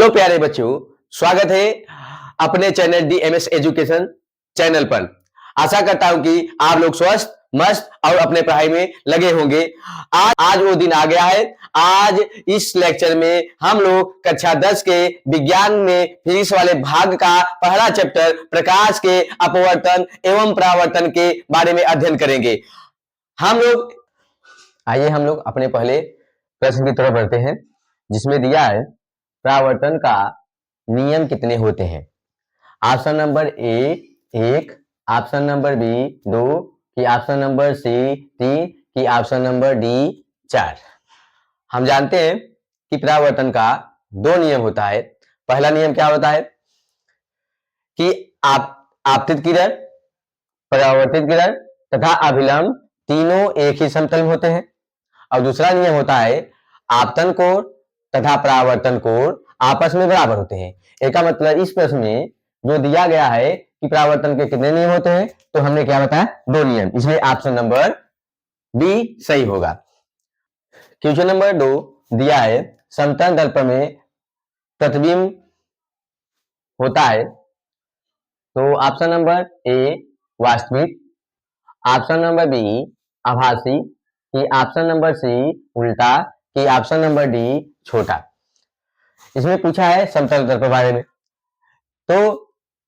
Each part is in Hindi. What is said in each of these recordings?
हेलो प्यारे बच्चों, स्वागत है अपने चैनल डीएमएस एजुकेशन चैनल पर। आशा करता हूं कि आप लोग स्वस्थ मस्त और अपने पढ़ाई में लगे होंगे। आज वो दिन आ गया है। आज इस लेक्चर में हम लोग कक्षा 10 के विज्ञान में फिजिक्स वाले भाग का पहला चैप्टर प्रकाश के अपवर्तन एवं परावर्तन के बारे में अध्ययन करेंगे। आइए हम लोग अपने पहले प्रश्न की तरफ बढ़ते हैं, जिसमें दिया है परावर्तन का नियम कितने होते हैं। Option number A 1, option number B 2, कि ऑप्शन नंबर सी 3, कि ऑप्शन नंबर डी 4। हम जानते हैं कि परावर्तन का 2 नियम होता है। पहला नियम क्या होता है कि आपतित किरण, परावर्तित किरण तथा अभिलंब तीनों एक ही समतल में होते हैं। और दूसरा नियम होता है आपतन कोण तथा परावर्तन कोण आपस में बराबर होते हैं। इसका मतलब इस प्रश्न में जो दिया गया है कि परावर्तन के कितने नियम होते हैं, तो हमने क्या बताया 2 नियम, इसलिए ऑप्शन नंबर बी सही होगा। क्वेश्चन नंबर 2 दिया है समतल दर्पण में प्रतिबिंब होता है, तो ऑप्शन नंबर ए वास्तविक, ऑप्शन नंबर बी आभासी, कि ऑप्शन नंबर सी उल्टा, कि ऑप्शन नंबर डी छोटा। इसमें पूछा है समतल दर्पण बारे में। तो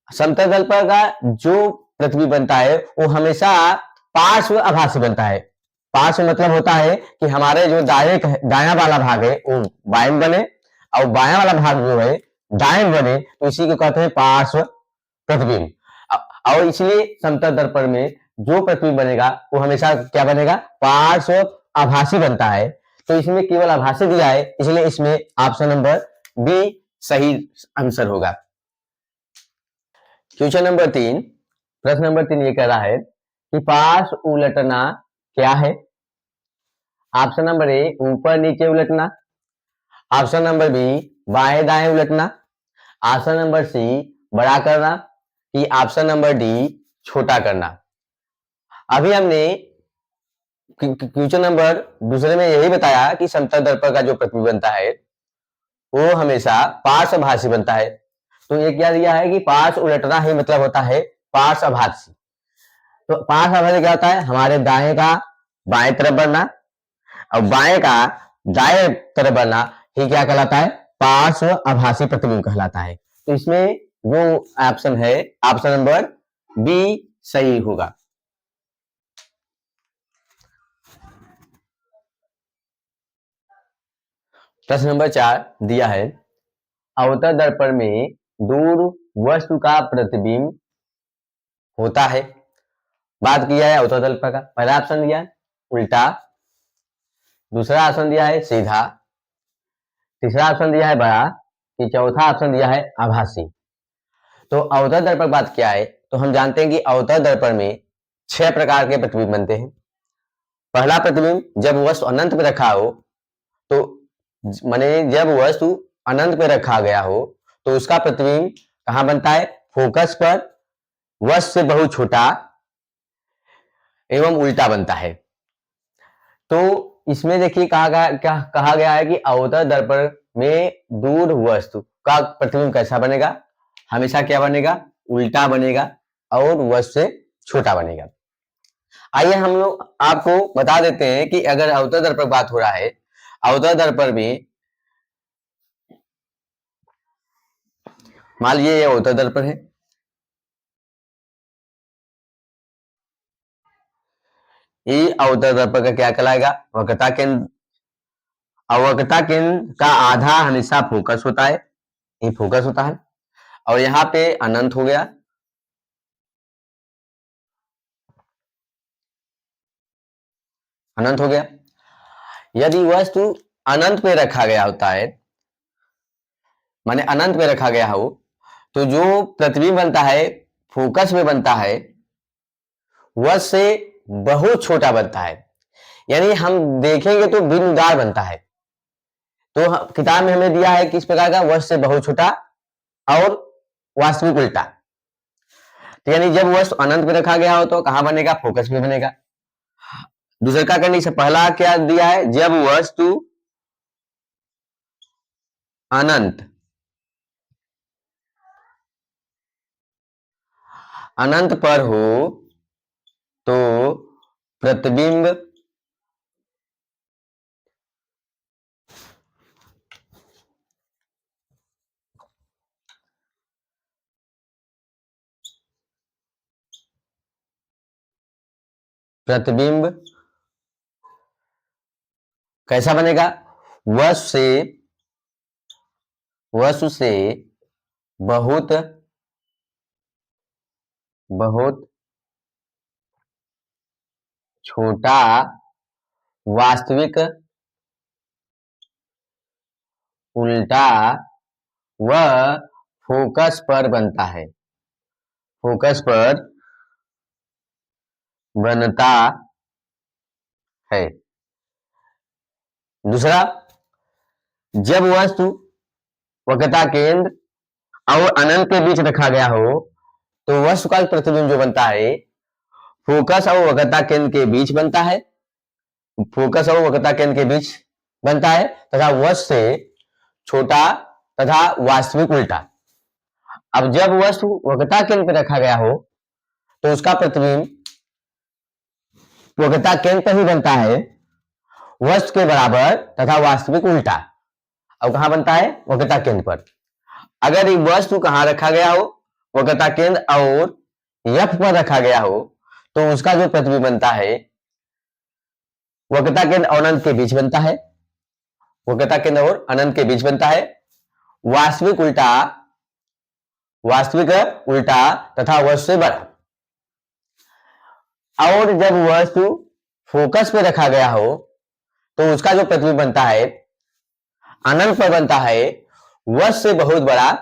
समतल दर्पण का जो प्रतिबिंब बनता है वो हमेशा पार्श्व आभासी बनता है। पार्श्व मतलब होता है कि हमारे जो दायां वाला भाग है वो बाएं बने और बायां वाला भाग जो है दाएं बने, तो इसी को कहते हैं पार्श्व प्रतिबिंब। और इसलिए समतल दर्पण में जो प्रतिबिंब बनेगा वो हमेशा क्या बनेगा, पार्श्व आभासी बनता है। तो इसमें केवल आभासी दिया है, इसलिए इसमें ऑप्शन नंबर बी सही आंसर होगा। क्वेश्चन नंबर 3, प्रश्न नंबर 3 ये कह रहा है कि पार्श्व उलटना क्या है। ऑप्शन नंबर ए ऊपर नीचे उलटना, ऑप्शन नंबर बी बाएं दाएं उलटना, ऑप्शन नंबर सी बड़ा करना, कि ऑप्शन नंबर डी छोटा करना। अभी हमने क्वेश्चन नंबर दूसरे में यही बताया कि समतल दर्पण का जो प्रतिबिंब बनता है वो हमेशा पार्श्व आभासी बनता है। तो ये क्या दिया है कि पार्श्व उलटना ही मतलब होता है पार्श्व आभासी। तो पार्श्व आभासी क्या होता है, हमारे दाएं का बाएं तरफ बढ़ना और बाएं का दाएं तरफ बढ़ना ही क्या कहलाता है, पार्श्व आभासी प्रतिबिंब कहलाता है। तो इसमें जो ऑप्शन है ऑप्शन नंबर बी सही होगा। प्रश्न नंबर 4 दिया है अवतल दर्पण में दूर वस्तु का प्रतिबिंब होता है। बात किया है अवतल दर्पण का। पहला ऑप्शन दिया है उल्टा, दूसरा ऑप्शन दिया है सीधा, तीसरा ऑप्शन दिया है बड़ा, कि चौथा ऑप्शन दिया है आभासी। तो अवतल दर्पण बात क्या है, तो हम जानते हैं कि अवतल दर्पण में 6 प्रकार के प्रतिबिंब बनते हैं। पहला प्रतिबिंब जब वस्तु अनंत में रखा हो, तो माने जब वस्तु अनंत पे रखा गया हो तो उसका प्रतिबिंब कहां बनता है, फोकस पर वस्तु से बहुत छोटा एवं उल्टा बनता है। तो इसमें देखिए कहा गया है कि अवतल दर्पण में दूर वस्तु का प्रतिबिंब कैसा बनेगा, हमेशा क्या बनेगा, उल्टा बनेगा और वस्तु से छोटा बनेगा। आइए हम लोग आपको बता देते हैं कि अगर अवतल दर्पण बात हो रहा है, अवतल दर्पण में मान लीजिए ये अवतल दर्पण है, ये अवतल दर्पण का क्या कहलाएगा, वक्रता केंद्र। वक्रता केंद्र का आधा हमेशा फोकस होता है, ये फोकस होता है और यहाँ पे अनंत हो गया। अनंत हो गया। यदि वस्तु अनंत पे रखा गया होता है, माने अनंत पे रखा गया हो, तो जो प्रतिबिंब बनता है फोकस में बनता है वह से बहुत छोटा बनता है। यानी हम देखेंगे तो बिंदुदार बनता है। तो किताब में हमें दिया है किस प्रकार का, वस्तु से बहुत छोटा और वास्तविक उल्टा। तो यानी जब वस्तु अनंत में रखा गया हो तो कहां बनेगा, फोकस में बनेगा। दूसरे का कंडीशन पहला क्या दिया है, जब वस्तु अनंत अनंत पर हो तो प्रतिबिंब प्रतिबिंब कैसा बनेगा? वस्तु से बहुत बहुत छोटा वास्तविक उल्टा व फोकस पर बनता है। फोकस पर बनता है। दूसरा, जब वस्तु वक्रता केंद्र और अनंत के बीच रखा गया हो तो वस्तु का प्रतिबिंब जो बनता है फोकस और वक्रता केंद्र के बीच बनता है। फोकस और वक्रता केंद्र के बीच बनता है तथा वस्तु से छोटा तथा वास्तविक उल्टा। अब जब वस्तु वक्रता केंद्र पर रखा गया हो तो उसका प्रतिबिंब वक्रता केंद्र पर ही बनता है, वस्तु के बराबर तथा वास्तविक उल्टा। अब कहां बनता है? वक्रता केंद्र पर। अगर ये वस्तु कहां रखा गया हो? वक्रता केंद्र और F पर रखा गया हो तो उसका जो प्रतिबिंब बनता है वक्रता केंद्र और अनंत के बीच बनता है। वक्रता केंद्र और अनंत के बीच बनता है। वास्तविक उल्टा तथा वस्तु से बड़ा। और जब वस्तु फोकस पे रखा गया हो तो उसका जो प्रतिबिंब बनता है अनंत पर बनता है, वस्तु से बहुत बड़ा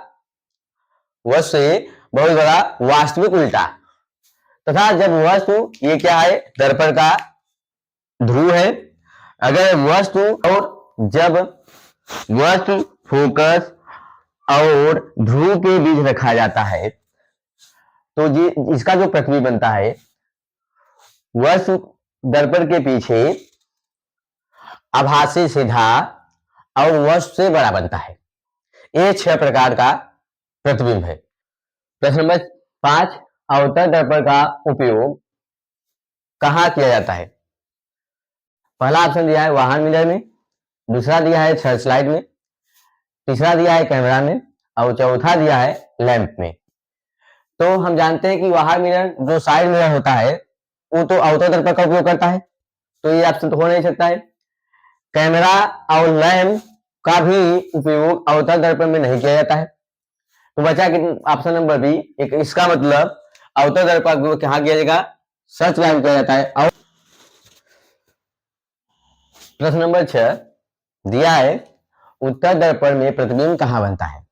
वास्तविक उल्टा। तथा जब वस्तु, ये क्या है? दर्पण का ध्रुव है। अगर वस्तु और जब वस्तु फोकस और ध्रुव के बीच रखा जाता है तो इसका जो प्रतिबिंब बनता है वस्तु दर्पण के पीछे आभासी सीधा और वस्तु से बड़ा बनता है। ये 6 प्रकार का प्रतिबिंब है। प्रश्न नंबर 5, अवतल दर्पण का उपयोग कहां किया जाता है? पहला ऑप्शन दिया है वाहन मिरर में, दूसरा दिया है सर्च लाइट में, तीसरा दिया है कैमरा में और चौथा दिया है लैंप में। तो हम जानते हैं कि वाहन मिरर जो साइड मिरर होता है वो तो अवतल दर्पण का उपयोग करता है, तो ये ऑप्शन तो हो नहीं सकता है। कैमरा और लैंप का भी उपयोग अवतल दर्पण में नहीं किया जाता है, तो बचा कि ऑप्शन नंबर बी। एक इसका मतलब अवतल दर्पण का उपयोग कहां किया जाएगा? सर्च लाइट में किया जाता है। और प्रश्न नंबर 6 दिया है उत्तल दर्पण में प्रतिबिंब कहां बनता है?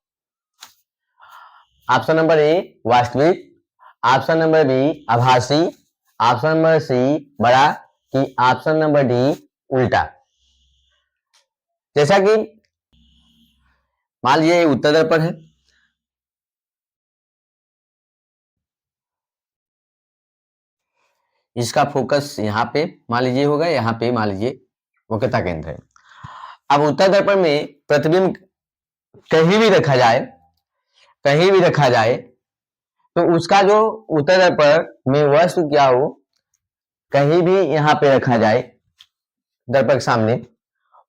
ऑप्शन नंबर ए वास्तविक, ऑप्शन नंबर बी आभासी, ऑप्शन नंबर सी बड़ा कि ऑप्शन नंबर डी उल्टा। जैसा कि मान लीजिए उत्तल दर्पण है, इसका फोकस यहाँ पे मान लीजिए होगा, यहाँ पे मान लीजिए वक्रता केंद्र है। अब उत्तल दर्पण में प्रतिबिंब कहीं भी रखा जाए तो उसका जो उत्तल दर्पण में वस्तु क्या हो, कहीं भी यहाँ पे रखा जाए दर्पण के सामने,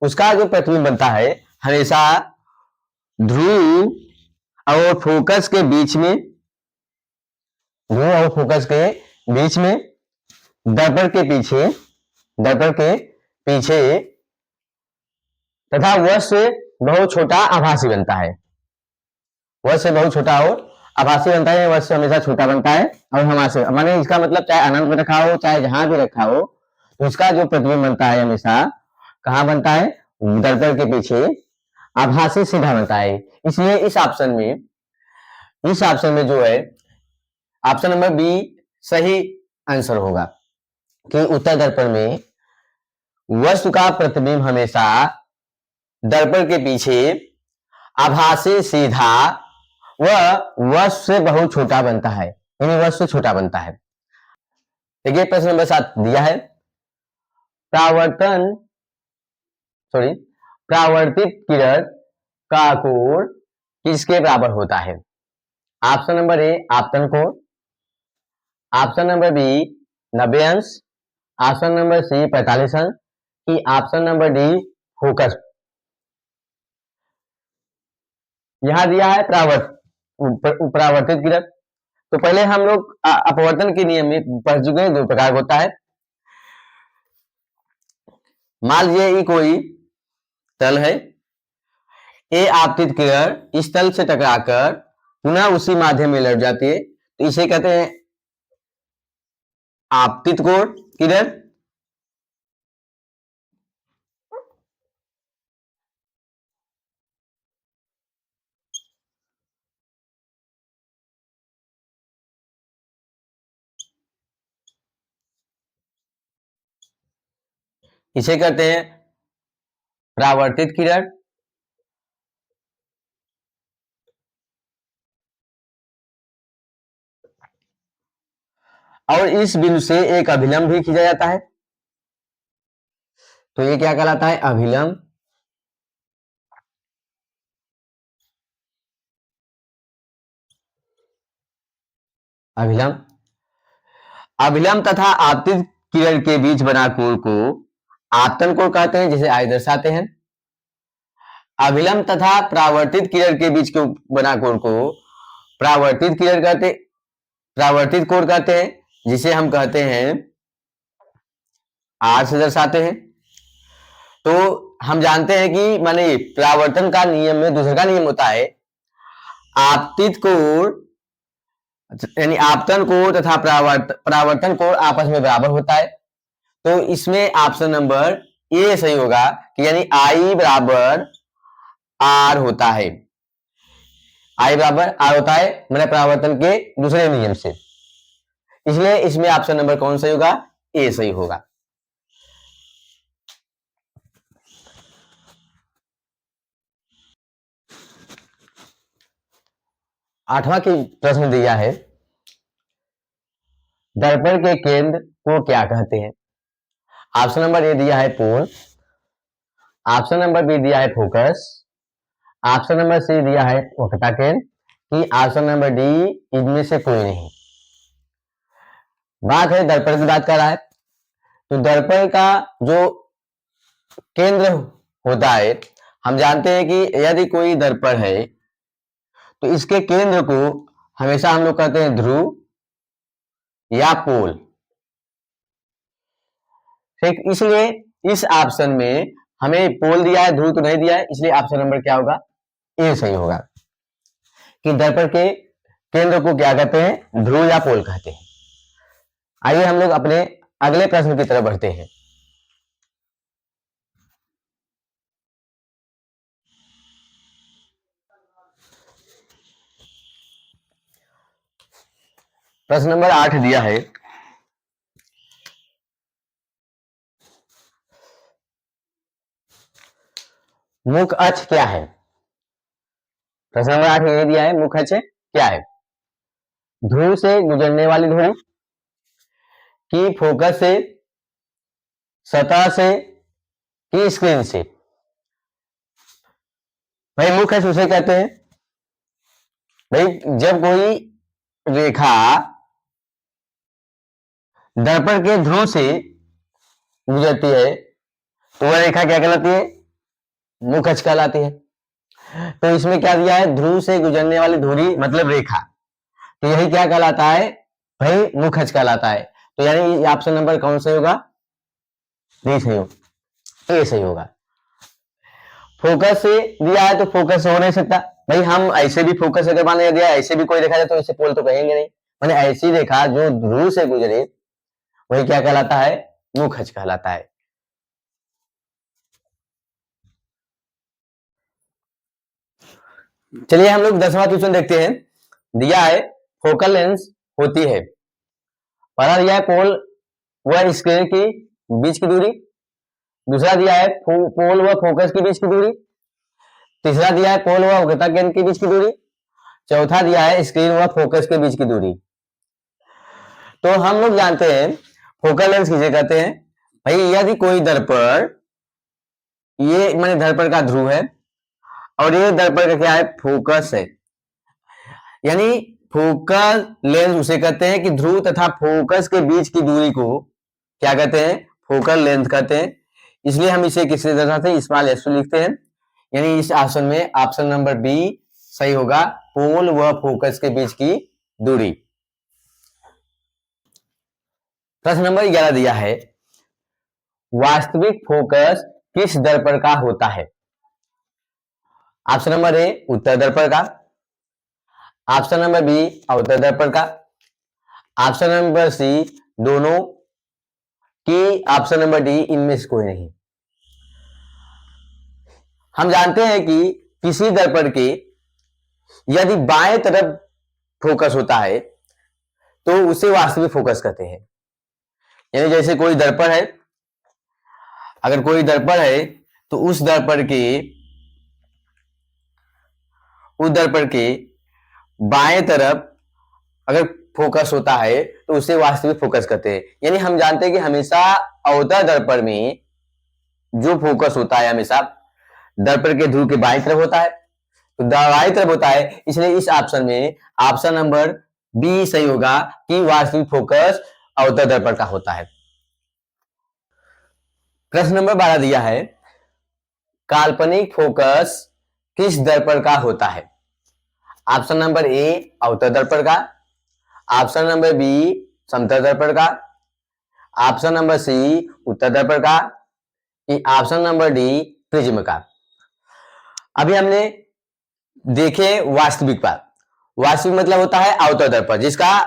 उसका जो प्रतिबिंब बनता है हमेशा ध्रुव और फोकस के बीच में, दर्पण के पीछे तथा वस्तु से बहुत छोटा आभासी बनता है। वस्तु से बहुत छोटा और आभासी बनता है, वस्तु से हमेशा छोटा बनता है। और हमारे माने इसका मतलब चाहे अनंत में रखा हो चाहे जहां भी रखा हो तो उसका जो प्रतिबिंब बनता है हमेशा कहां बनता है? दर्पण के पीछे आभासी सीधा बनता है। इसलिए इस ऑप्शन में जो है ऑप्शन नंबर बी सही आंसर होगा कि उत्तल दर्पण में वस्तु का प्रतिबिंब हमेशा दर्पण के पीछे आभासी सीधा व वस्तु से बहुत छोटा बनता है, यानी वस्तु से छोटा बनता है। देखिए प्रश्न नंबर 7 दिया है परावर्तित किरण का कोण किसके बराबर होता है? ऑप्शन नंबर ए आपतन कोण, ऑप्शन नंबर बी 90 अंश, ऑप्शन नंबर सी 45 अंश, कि ऑप्शन नंबर डी फोकस। यहां दिया है परावर्तित किरण। तो पहले हम लोग अपवर्तन के नियम में पढ़ चुके हैं, दो प्रकार का होता है। मान लीजिए ये कोई तल है, ये आपतित किरण इस तल से टकराकर पुनः उसी माध्यम में लौट जाती है, तो इसे कहते हैं आपतित कोण किरण। इसे कहते हैं परावर्तित किरण। और इस बिंदु से एक अभिलंब भी खींचा जाता है, तो ये क्या कहलाता है? अभिलंब। अभिलंब अभिलंब तथा आपतित किरण के बीच बना कोण को आपतन कोण कहते हैं, जिसे आगे दर्शाते हैं। अभिलंब तथा परावर्तित किरण के बीच के बना कोण को परावर्तित किरण कहते परावर्तित कोण कहते हैं, जिसे हम कहते हैं आर से दर्शाते हैं। तो हम जानते हैं कि माने परावर्तन का नियम में दूसरा का नियम होता है आपतित कोण, यानी आपतन कोण तथा परावर्तन कोण आपस में बराबर होता है। तो इसमें ऑप्शन नंबर ए सही होगा कि यानी आई बराबर आर होता है। आई बराबर आर होता है मैंने परावर्तन के दूसरे नियम से, इसलिए इसमें ऑप्शन नंबर कौन सही होगा? ए सही होगा। आठवां की प्रश्न दिया है दर्पण के केंद्र को क्या कहते हैं? ऑप्शन नंबर ए दिया है पोल, ऑप्शन नंबर बी दिया है फोकस, ऑप्शन नंबर सी दिया है वक्रता केंद्र, कि ऑप्शन नंबर डी इनमें से कोई नहीं। बात है दर्पण की बात कर रहा है, तो दर्पण का जो केंद्र होता है, हम जानते हैं कि यदि कोई दर्पण है तो इसके केंद्र को हमेशा हम लोग कहते हैं ध्रुव या पोल। ठीक, इसलिए इस ऑप्शन में हमें पोल दिया है, ध्रुव तो नहीं दिया है, इसलिए ऑप्शन नंबर क्या होगा? ए सही होगा कि दर्पण के केंद्र को क्या कहते हैं? ध्रुव या पोल कहते हैं। आइए हम लोग अपने अगले प्रश्न की तरफ बढ़ते हैं। प्रश्न नंबर 8 दिया है मुख अक्ष क्या है? प्रश्न नंबर 8 ये दिया है मुख अक्ष क्या है? ध्रुव से गुजरने वाली धुरी, कि फोकस से, सतह से, कि स्क्रीन से? भाई मुख अक्ष उसे कहते हैं भाई जब कोई रेखा दर्पण के ध्रुव से गुजरती है तो वह रेखा क्या कहलाती है? मुख अक्ष कहलाती है। तो इसमें क्या दिया है? ध्रुव से गुजरने वाली धुरी मतलब रेखा, तो यही क्या कहलाता है? भाई मुख अक्ष कहलाता है। तो यानी ऑप्शन नंबर कौन सही होगा? डी सही होगा, ए सही होगा। फोकस से दिया है तो फोकस से हो नहीं सकता भाई, हम ऐसे भी फोकस अगर मान दिया ऐसे भी कोई देखा जाए तो इसे पोल तो कहेंगे नहीं, मैंने ऐसी रेखा जो ध्रुव से गुजरे वही क्या कहलाता है? मुख अक्ष कहलाता है। चलिए हम लोग 10वां क्वेश्चन देखते हैं। दिया है फोकल लेंस होती है, पहला दिया है पोल व स्क्रीन की बीच की दूरी, दूसरा दिया है पोल व फोकस के बीच की दूरी, तीसरा दिया है पोल व वक्रता केंद्र के बीच की दूरी, चौथा दिया है स्क्रीन व फोकस के बीच की दूरी। तो हम लोग जानते हैं फोकल लेंस किसे कहते हैं? भाई यदि कोई दर्पण, ये माने दर्पण का ध्रुव है और ये दर्पण का क्या है? फोकस है, यानी फोकल लेंथ उसे कहते हैं कि ध्रुव तथा फोकस के बीच की दूरी को क्या कहते हैं, फोकल लेंथ कहते हैं। इसलिए हम इसे किससे दर्शाते हैं, स्मॉल एस लिखते हैं। यानी इस ऑप्शन में ऑप्शन नंबर बी सही होगा, पोल व फोकस के बीच की दूरी। प्रश्न नंबर 11 दिया है, वास्तविक फोकस किस दर्पण का होता है। ऑप्शन नंबर ए उत्तर दर्पण का, ऑप्शन नंबर बी अवतल दर्पण का, ऑप्शन नंबर सी दोनों की, ऑप्शन नंबर डी इनमें से कोई नहीं। हम जानते हैं कि किसी दर्पण के यदि बाएं तरफ फोकस होता है तो उसे वास्तविक फोकस कहते हैं। यानी जैसे कोई दर्पण है, अगर कोई दर्पण है तो उस दर्पण के बाएं तरफ अगर फोकस होता है तो उसे वास्तविक फोकस कहते हैं। यानी हम जानते हैं कि हमेशा अवतल दर्पण में जो फोकस होता है हमेशा दर्पण के ध्रुव के बाईं तरफ होता है, तो बाईं तरफ होता है, इसलिए इस ऑप्शन में ऑप्शन नंबर बी सही होगा कि वास्तविक फोकस अवतल दर्पण का होता है। प्रश्न नंबर 12 दिया है, काल्पनिक फोकस किस दर्पण का होता है। ऑप्शन नंबर ए अवतल दर्पण का, ऑप्शन नंबर बी समतल दर्पण का, ऑप्शन नंबर सी उत्तल दर्पण का, ऑप्शन नंबर डी प्रिज्म का। अभी हमने देखे वास्तविक पर, वास्तविक मतलब होता है अवतल दर्पण जिसका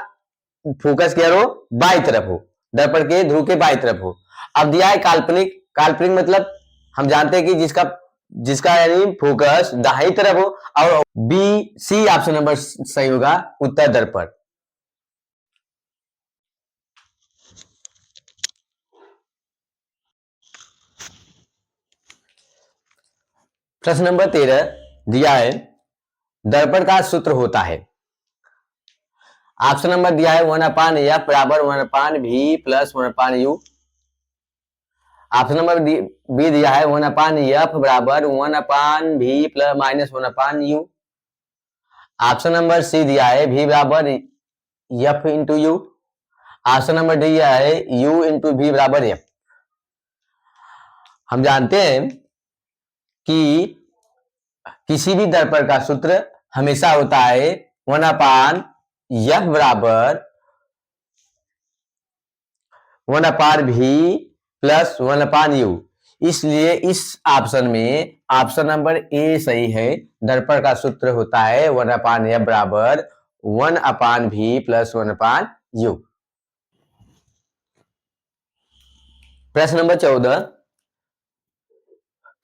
फोकस क्या हो, बाई तरफ हो, दर्पण के ध्रुव के बाई तरफ हो। अब दिया है काल्पनिक, काल्पनिक मतलब हम जानते हैं कि जिसका यानी फोकस दाहिनी तरफ हो, और बी सी ऑप्शन नंबर सही होगा उत्तल दर्पण। प्रश्न नंबर 13 दिया है, दर्पण का सूत्र होता है। ऑप्शन नंबर दिया है 1/f बराबर 1/v plus 1/u। Option number B दिया है 1/f बराबर 1/v plus minus 1/u। Option number C दिया है v बराबर f into u. Option number D दिया है u इंटू v बराबर f। हम जानते हैं कि किसी भी दर्पण का सूत्र हमेशा होता है 1/f बराबर 1/v प्लस 1/u। इसलिए इस ऑप्शन में ऑप्शन नंबर ए सही है, दर्पण का सूत्र होता है 1/f बराबर 1/v प्लस 1/u। प्रश्न नंबर 14,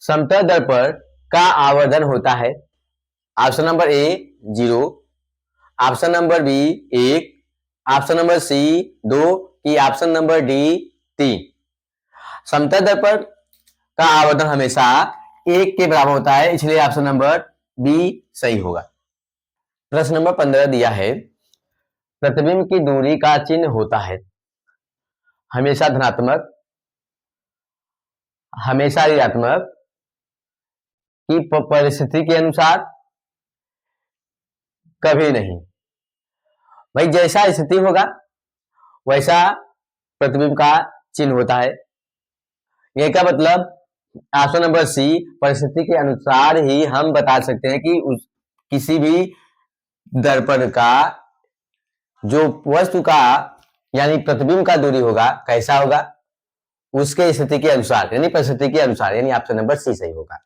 समतल दर्पण का आवर्धन होता है। Option number A 0, option number B 1, option number C 2 की ऑप्शन नंबर डी 3। समतल दर्पण का आवर्धन हमेशा 1 के बराबर होता है, इसलिए ऑप्शन नंबर बी सही होगा। प्रश्न नंबर 15 दिया है, प्रतिबिंब की दूरी का चिन्ह होता है हमेशा धनात्मक, हमेशा ऋणात्मक, की परिस्थिति के अनुसार, कभी नहीं। भाई जैसा स्थिति होगा वैसा प्रतिबिंब का चिन्ह होता है। ये क्या मतलब, ऑप्शन नंबर सी परिस्थिति के अनुसार ही हम बता सकते हैं कि किसी भी दर्पण का जो वस्तु का यानी प्रतिबिंब का दूरी होगा कैसा होगा, उसके स्थिति के अनुसार यानी परिस्थिति के अनुसार, यानी ऑप्शन नंबर सी सही होगा।